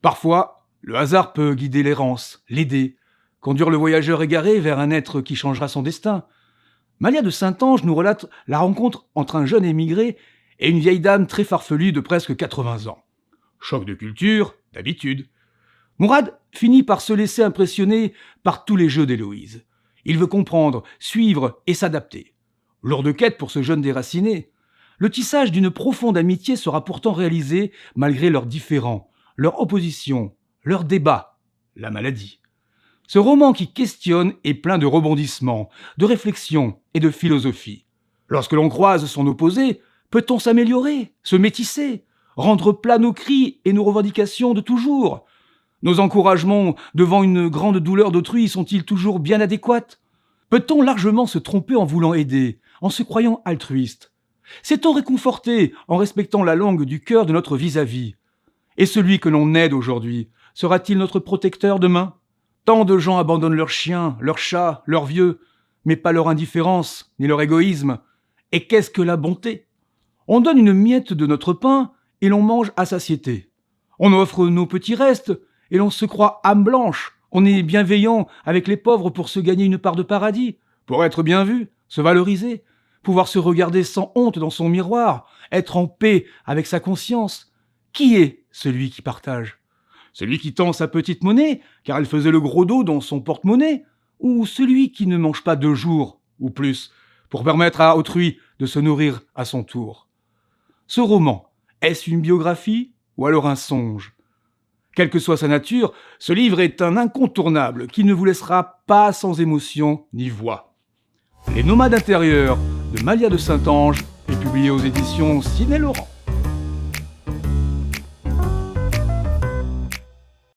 Parfois, le hasard peut guider l'errance, l'aider, conduire le voyageur égaré vers un être qui changera son destin. Malia de Saint-Ange nous relate la rencontre entre un jeune émigré et une vieille dame très farfelue de presque 80 ans. Choc de culture, d'habitude. Mourad finit par se laisser impressionner par tous les jeux d'Héloïse. Il veut comprendre, suivre et s'adapter. Lourde quête pour ce jeune déraciné. Le tissage d'une profonde amitié sera pourtant réalisé malgré leurs différends, leurs oppositions, leurs débats, la maladie. Ce roman qui questionne est plein de rebondissements, de réflexions et de philosophie. Lorsque l'on croise son opposé, peut-on s'améliorer, se métisser, rendre plat nos cris et nos revendications de toujours? Nos encouragements devant une grande douleur d'autrui sont-ils toujours bien adéquats? Peut-on largement se tromper en voulant aider, en se croyant altruiste? S'est-on réconforté en respectant la langue du cœur de notre vis-à-vis? Et celui que l'on aide aujourd'hui, sera-t-il notre protecteur demain? Tant de gens abandonnent leurs chiens, leurs chats, leurs vieux, mais pas leur indifférence, ni leur égoïsme. Et qu'est-ce que la bonté? On donne une miette de notre pain et l'on mange à satiété. On offre nos petits restes et l'on se croit âme blanche. On est bienveillant avec les pauvres pour se gagner une part de paradis, pour être bien vu, se valoriser, pouvoir se regarder sans honte dans son miroir, être en paix avec sa conscience. Qui est celui qui partage? Celui qui tend sa petite monnaie, car elle faisait le gros dos dans son porte-monnaie? Ou celui qui ne mange pas 2 jours, ou plus, pour permettre à autrui de se nourrir à son tour? Ce roman, est-ce une biographie ou alors un songe? Quelle que soit sa nature, ce livre est un incontournable qui ne vous laissera pas sans émotion ni voix. Les Nomades intérieurs de Malia de Saint-Ange est publié aux éditions Ciné Laurent.